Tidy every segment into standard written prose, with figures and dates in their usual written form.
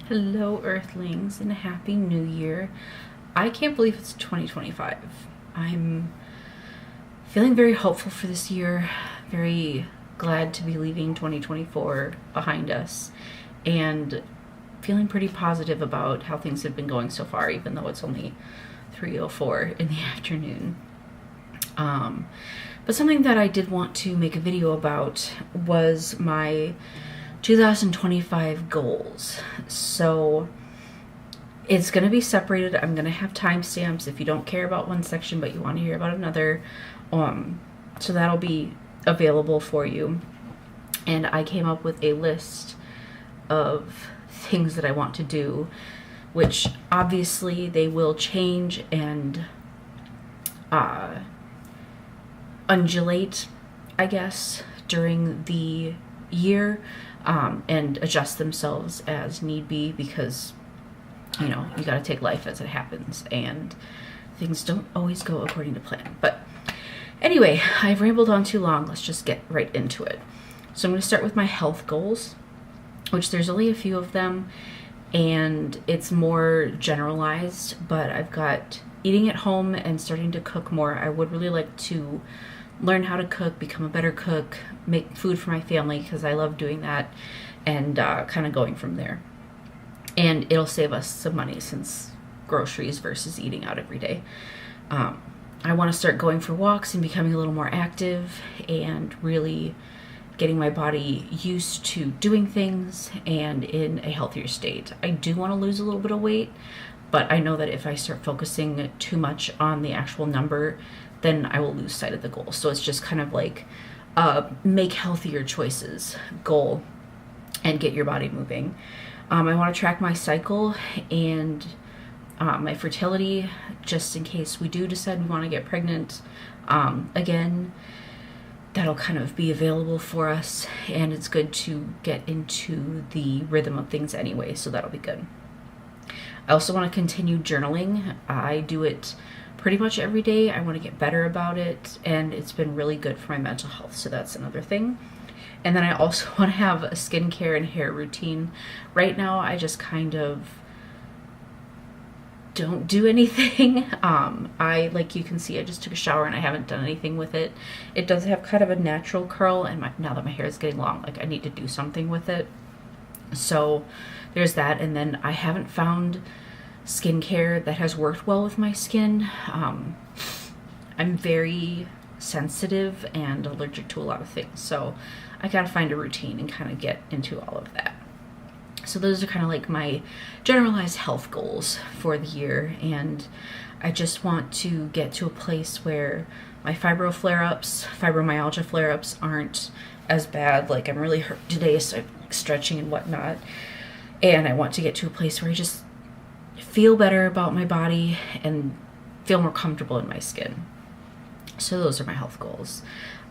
Hello, Earthlings, and a Happy New Year. I can't believe it's 2025. I'm feeling very hopeful for this year, very glad to be leaving 2024 behind us, and feeling pretty positive about how things have been going so far, even though it's only 3:04 in the afternoon. But something that I did want to make a video about was my 2025 goals. So it's going to be separated. I'm going to have timestamps if you don't care about one section but you want to hear about another. So that'll be available for you. And I came up with a list of things that I want to do, which obviously they will change and undulate, I guess, during the year, and adjust themselves as need be, because you got to take life as it happens and things don't always go according to plan. But anyway, I've rambled on too long. Let's just get right into it. So I'm going to start with my health goals, which there's only a few of them and it's more generalized, but I've got eating at home and starting to cook more. I would really like to learn how to cook, become a better cook, make food for my family, because I love doing that, and kind of going from there. And it'll save us some money since groceries versus eating out every day. I want to start going for walks and becoming a little more active and really getting my body used to doing things and in a healthier state. I do want to lose a little bit of weight, but I know that if I start focusing too much on the actual number, then I will lose sight of the goal. So it's just kind of like make healthier choices goal and get your body moving. I want to track my cycle and my fertility, just in case we do decide we want to get pregnant. Again, that'll kind of be available for us, and it's good to get into the rhythm of things anyway, so that'll be good. I also want to continue journaling. I do it pretty much every day. I want to get better about it, and it's been really good for my mental health, so that's another thing. And then I also want to have a skincare and hair routine. Right now I just kind of don't do anything. Like you can see, I just took a shower and I haven't done anything with it. It does have kind of a natural curl, and now that my hair is getting long, like I need to do something with it. So there's that. And then I haven't found skincare that has worked well with my skin. I'm very sensitive and allergic to a lot of things, so I gotta find a routine and kind of get into all of that. So those are kind of like my generalized health goals for the year, and I just want to get to a place where my fibromyalgia flare-ups aren't as bad. Like, I'm really hurt today, so I'm stretching and whatnot, and I want to get to a place where I just feel better about my body and feel more comfortable in my skin. So those are my health goals.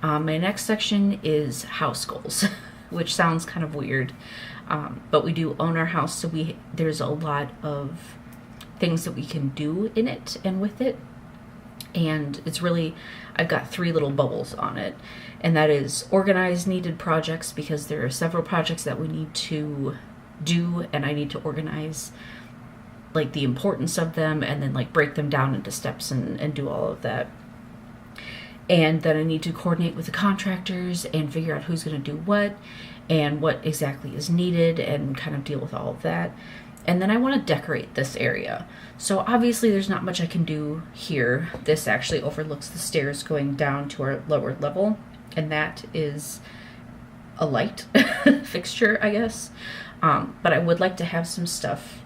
My next section is house goals, which sounds kind of weird, but we do own our house, so there's a lot of things that we can do in it and with it, and it's really, I've got 3 little bubbles on it, and that is organize needed projects, because there are several projects that we need to do, and I need to organize like the importance of them, and then like break them down into steps and do all of that. And then I need to coordinate with the contractors and figure out who's going to do what and what exactly is needed, and kind of deal with all of that. And then I want to decorate this area. So obviously there's not much I can do here. This actually overlooks the stairs going down to our lower level, and that is a light fixture, I guess. But I would like to have some stuff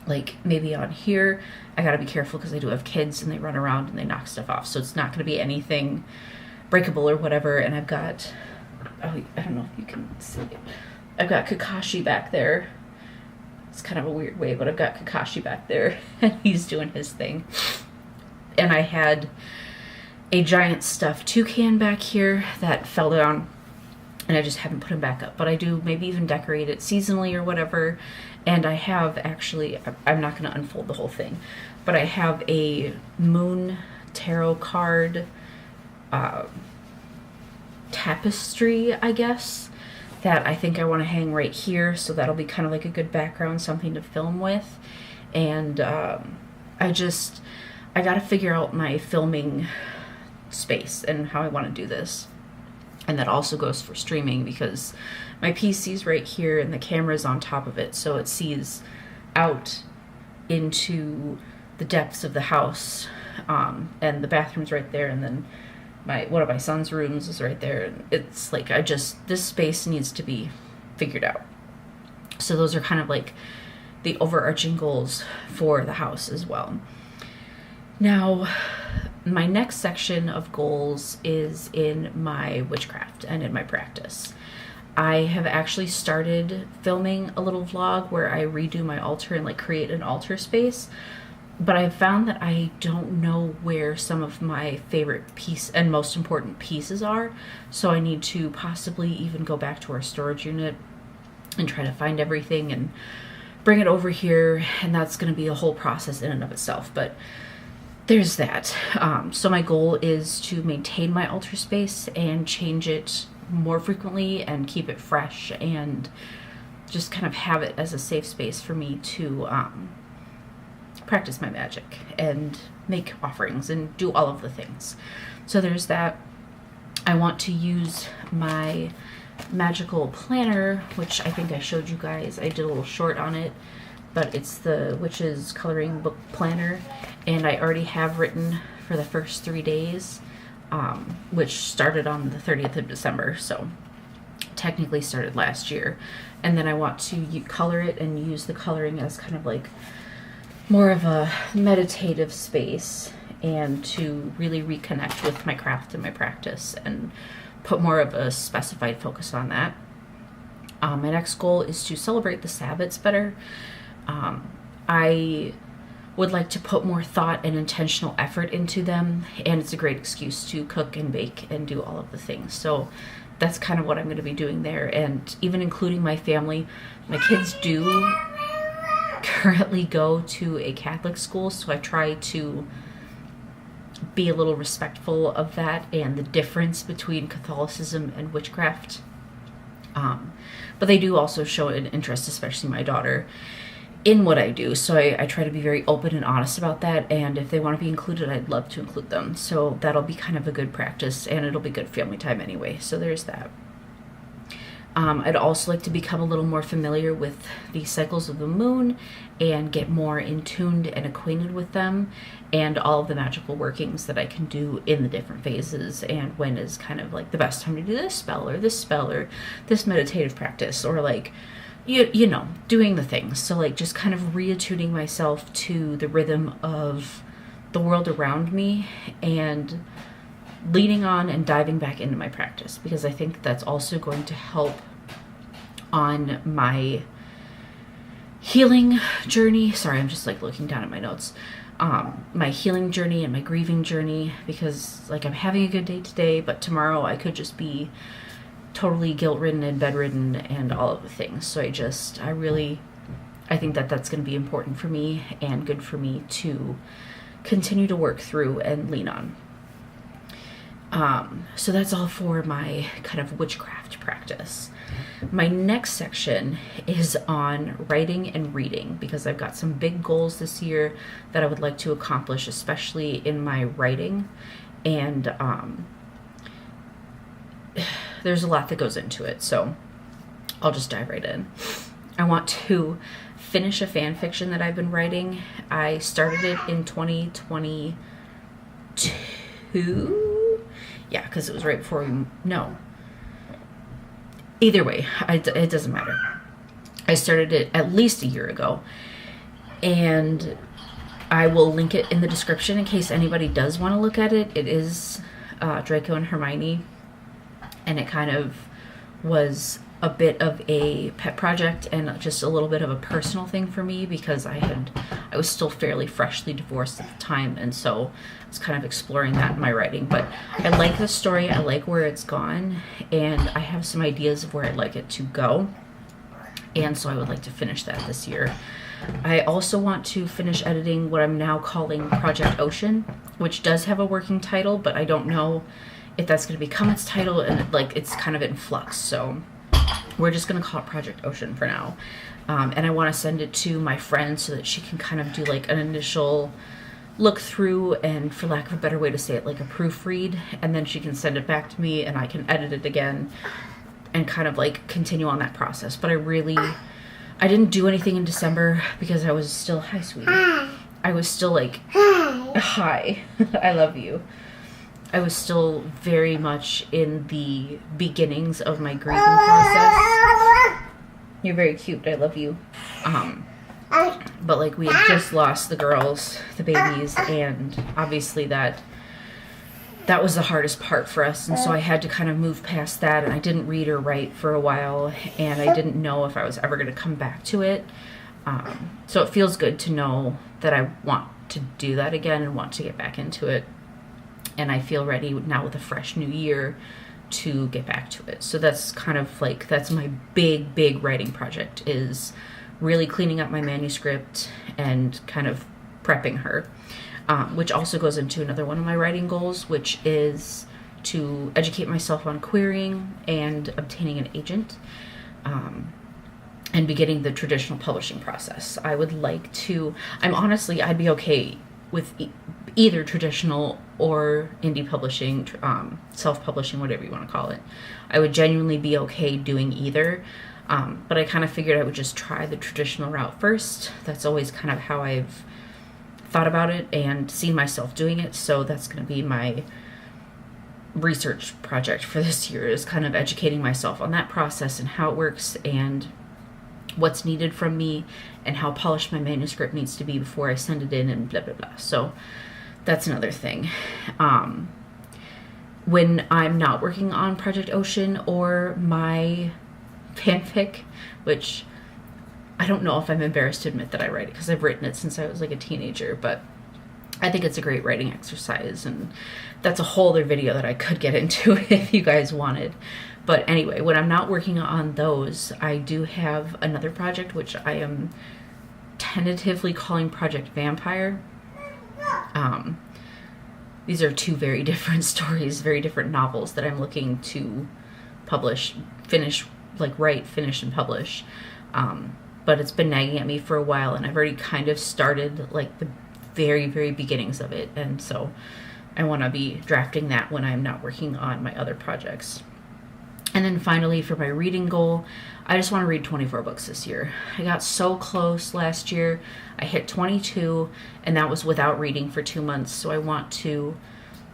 like maybe on here. I gotta be careful because I do have kids and they run around and they knock stuff off, so it's not gonna be anything breakable or whatever. And I've got, I don't know if you can see it, I've got Kakashi back there. It's kind of a weird way, but I've got Kakashi back there and he's doing his thing. And I had a giant stuffed toucan back here that fell down, and I just haven't put him back up, but I do maybe even decorate it seasonally or whatever. And I have actually, I'm not going to unfold the whole thing, but I have a moon tarot card tapestry, I guess, that I think I want to hang right here, so that'll be kind of like a good background, something to film with. And I gotta figure out my filming space and how I want to do this. And that also goes for streaming, because my PC's right here and the camera's on top of it, so it sees out into the depths of the house, and the bathroom's right there, and then one of my son's rooms is right there. And it's like, this space needs to be figured out. So those are kind of like the overarching goals for the house as well. Now, my next section of goals is in my witchcraft and in my practice. I have actually started filming a little vlog where I redo my altar and like create an altar space, but I've found that I don't know where some of my favorite piece and most important pieces are, so I need to possibly even go back to our storage unit and try to find everything and bring it over here, and that's going to be a whole process in and of itself, but there's that. So my goal is to maintain my altar space and change it more frequently and keep it fresh and just kind of have it as a safe space for me to practice my magic and make offerings and do all of the things. So there's that. I want to use my magical planner, which I think I showed you guys. I did a little short on it, but it's the Witch's Coloring Book Planner, and I already have written for the first 3 days, which started on the 30th of December, so technically started last year. And then I want to color it and use the coloring as kind of like more of a meditative space, and to really reconnect with my craft and my practice and put more of a specified focus on that. My next goal is to celebrate the Sabbats better. I would like to put more thought and intentional effort into them, and it's a great excuse to cook and bake and do all of the things. So that's kind of what I'm going to be doing there, and even including my family. My kids do currently go to a Catholic school, so I try to be a little respectful of that and the difference between Catholicism and witchcraft. But they do also show an interest, especially my daughter, in what I do. So I try to be very open and honest about that. And if they want to be included, I'd love to include them. So that'll be kind of a good practice, and it'll be good family time anyway. So there's that. I'd also like to become a little more familiar with the cycles of the moon and get more in tuned and acquainted with them, and all of the magical workings that I can do in the different phases, and when is kind of like the best time to do this spell or this meditative practice, or like, you know, doing the things. So like just kind of reattuning myself to the rhythm of the world around me and leaning on and diving back into my practice, because I think that's also going to help on my healing journey. Sorry, I'm just like looking down at my notes. My healing journey and my grieving journey, because like I'm having a good day today, but tomorrow I could just be totally guilt-ridden and bedridden and all of the things. So I think that that's going to be important for me and good for me to continue to work through and lean on. So that's all for my kind of witchcraft practice. My next section is on writing and reading, because I've got some big goals this year that I would like to accomplish, especially in my writing. And there's a lot that goes into it, so I'll just dive right in. I want to finish a fan fiction that I've been writing. I started it in 2022. Yeah, because it was right before either way, it doesn't matter. I started it at least a year ago, and I will link it in the description in case anybody does want to look at it. It is Draco and Hermione, and it kind of was a bit of a pet project and just a little bit of a personal thing for me, because I was still fairly freshly divorced at the time, and so I was kind of exploring that in my writing. But I like the story, I like where it's gone, and I have some ideas of where I'd like it to go, and so I would like to finish that this year. I also want to finish editing what I'm now calling Project Ocean, which does have a working title, but I don't know if that's going to become its title, and like it's kind of in flux. So We're just going to call it Project Ocean for now. And I want to send it to my friend so that she can kind of do like an initial look through and, for lack of a better way to say it, like a proofread, and then she can send it back to me and I can edit it again and kind of like continue on that process. But I didn't do anything in December because I was still, hi sweetie. I was still like, hi, I love you. I was still very much in the beginnings of my grieving process. You're very cute, I love you. But like we had just lost the girls, the babies, and obviously that was the hardest part for us, and so I had to kind of move past that, and I didn't read or write for a while, and I didn't know if I was ever going to come back to it. So it feels good to know that I want to do that again and want to get back into it, and I feel ready now with a fresh new year to get back to it. So that's kind of like, that's my big writing project, is really cleaning up my manuscript and kind of prepping her. Which also goes into another one of my writing goals, which is to educate myself on querying and obtaining an agent, and beginning the traditional publishing process. I would like to, I'd be okay with either traditional or indie publishing, self-publishing, whatever you want to call it. I would genuinely be okay doing either, but I kind of figured I would just try the traditional route first. That's always kind of how I've thought about it and seen myself doing it, so that's going to be my research project for this year, is kind of educating myself on that process and how it works and what's needed from me and how polished my manuscript needs to be before I send it in and blah blah blah. So that's another thing. When I'm not working on Project Ocean or my fanfic, which I don't know if I'm embarrassed to admit that I write it because I've written it since I was like a teenager, but I think it's a great writing exercise, and that's a whole other video that I could get into if you guys wanted. But anyway, when I'm not working on those, I do have another project which I am tentatively calling Project Vampire. These are two very different stories, very different novels that I'm looking to publish, write, finish, and publish. But it's been nagging at me for a while, and I've already kind of started like the very beginnings of it, and so I want to be drafting that when I'm not working on my other projects. And then finally, for my reading goal, I just want to read 24 books this year. I got so close last year. I hit 22, and that was without reading for 2 months. So I want to,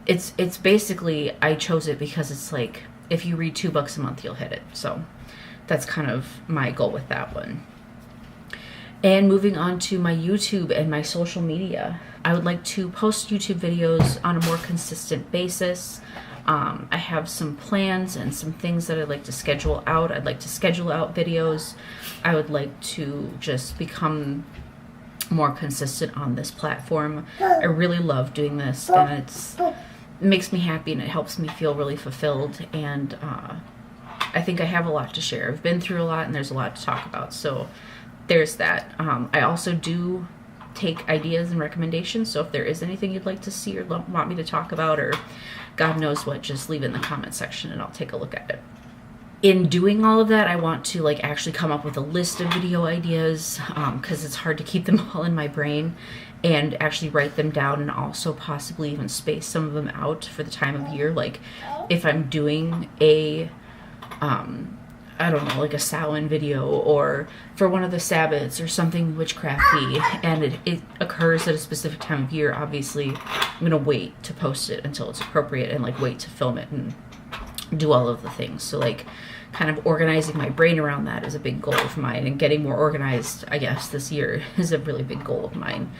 it's basically, I chose it because it's like, if you read 2 books a month, you'll hit it. So that's kind of my goal with that one. And moving on to my YouTube and my social media, I would like to post YouTube videos on a more consistent basis. I have some plans and some things that I'd like to schedule out. I'd like to schedule out videos. I would like to just become more consistent on this platform. I really love doing this, and it makes me happy and it helps me feel really fulfilled, and I think I have a lot to share. I've been through a lot and there's a lot to talk about, so there's that. I also do take ideas and recommendations, so if there is anything you'd like to see or want me to talk about, or God knows what, just leave it in the comment section and I'll take a look at it. In doing all of that, I want to actually come up with a list of video ideas, because it's hard to keep them all in my brain, and actually write them down, and also possibly even space some of them out for the time of year. Like if I'm doing a I don't know, like a Samhain video, or for one of the Sabbats or something witchcrafty, and it occurs at a specific time of year, obviously I'm going to wait to post it until it's appropriate, and wait to film it and do all of the things. So kind of organizing my brain around that is a big goal of mine, and getting more organized, I guess, this year is a really big goal of mine.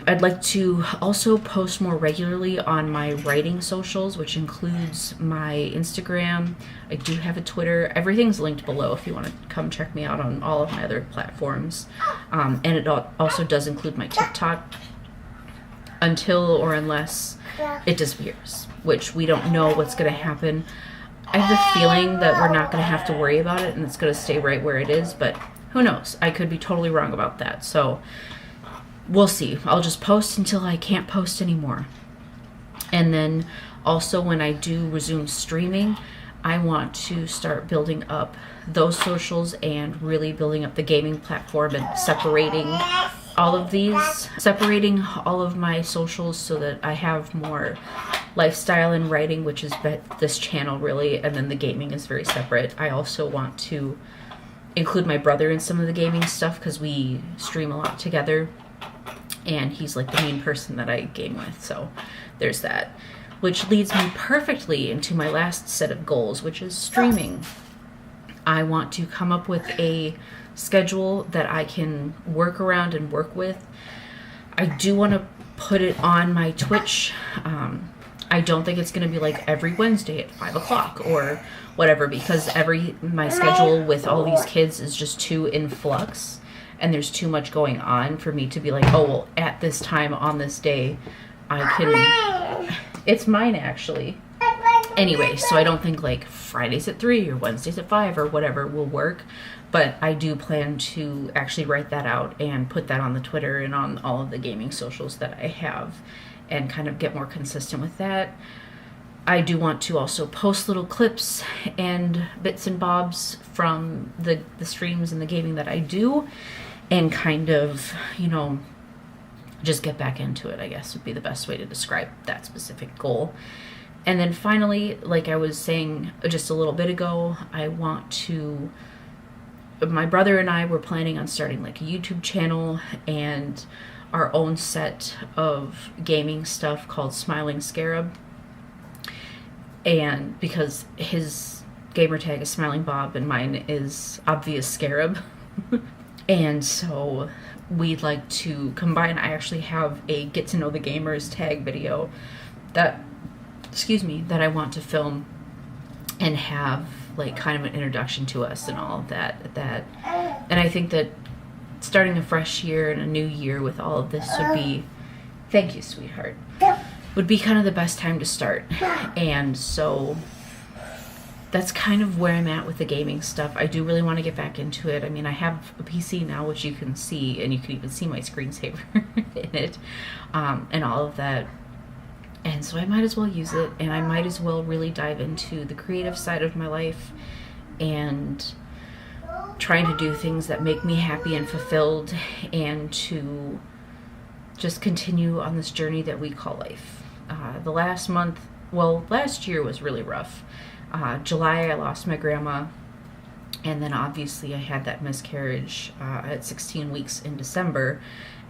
I'd like to also post more regularly on my writing socials, which includes my Instagram. I do have a Twitter. Everything's linked below if you want to come check me out on all of my other platforms. And it also does include my TikTok, until or unless it disappears, which we don't know what's going to happen. I have the feeling that we're not going to have to worry about it and it's going to stay right where it is, but who knows? I could be totally wrong about that. So we'll see. I'll just post until I can't post anymore. And then also when I do resume streaming, I want to start building up those socials and really building up the gaming platform and separating all of my socials so that I have more lifestyle and writing, which is this channel really, and then the gaming is very separate. I also want to include my brother in some of the gaming stuff because we stream a lot together, and he's like the main person that I game with, so there's that. Which leads me perfectly into my last set of goals, which is streaming. I want to come up with a schedule that I can work around and work with. I do want to put it on my Twitch. I don't think it's going to be like every Wednesday at 5 o'clock or whatever, because my schedule with all these kids is just too in flux, and there's too much going on for me to be like, oh, well, at this time on this day, I can... It's mine, actually. Anyway, so I don't think like Fridays at 3 or Wednesdays at 5 or whatever will work, but I do plan to actually write that out and put that on the Twitter and on all of the gaming socials that I have and kind of get more consistent with that. I do want to also post little clips and bits and bobs from the streams and the gaming that I do, and kind of, you know, just get back into it, I guess would be the best way to describe that specific goal. And then finally, like I was saying just a little bit ago, my brother and I were planning on starting like a YouTube channel and our own set of gaming stuff called Smiling Scarab. And because his gamer tag is Smiling Bob and mine is Obvious Scarab. And so we'd like to combine. I actually have a Get to Know the Gamers tag video that I want to film and have like kind of an introduction to us and all of that. And I think that starting a fresh year and a new year with all of this would be, thank you, sweetheart, would be kind of the best time to start. And so that's kind of where I'm at with the gaming stuff. I do really want to get back into it. I mean, I have a PC now, which you can see, and you can even see my screensaver in it, and all of that. And so I might as well use it, and I might as well really dive into the creative side of my life and trying to do things that make me happy and fulfilled, and to just continue on this journey that we call life. Last year was really rough. July, I lost my grandma, and then obviously I had that miscarriage at 16 weeks in December,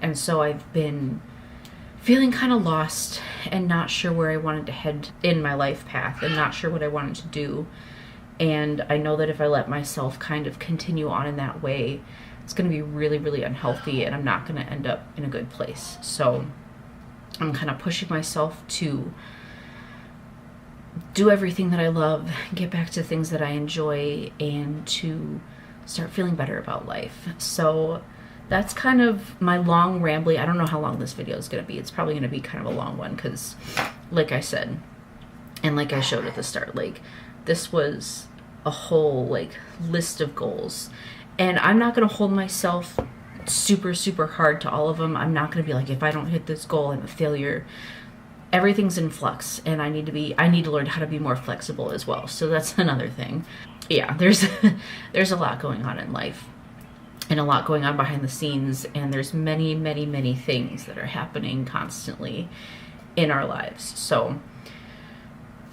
and so I've been feeling kind of lost and not sure where I wanted to head in my life path and not sure what I wanted to do. And I know that if I let myself kind of continue on in that way, it's going to be really, really unhealthy, and I'm not going to end up in a good place. So I'm kind of pushing myself to do everything that I love, get back to things that I enjoy, and to start feeling better about life. So that's kind of my long rambly. I don't know how long this video is going to be. It's probably going to be kind of a long one because, like I said, and like I showed at the start, like this was a whole like list of goals, and I'm not going to hold myself super, super hard to all of them. I'm not going to be like, if I don't hit this goal, I'm a failure. Everything's in flux, and I need to learn how to be more flexible as well. So that's another thing. Yeah, there's a lot going on in life, and a lot going on behind the scenes, and there's many, many, many things that are happening constantly in our lives. So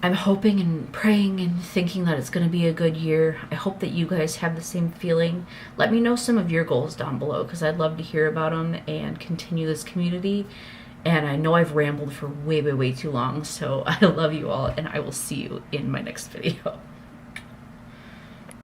I'm hoping and praying and thinking that it's going to be a good year. I hope that you guys have the same feeling. Let me know some of your goals down below, because I'd love to hear about them and continue this community. And I know I've rambled for way, way, way too long, so I love you all, and I will see you in my next video.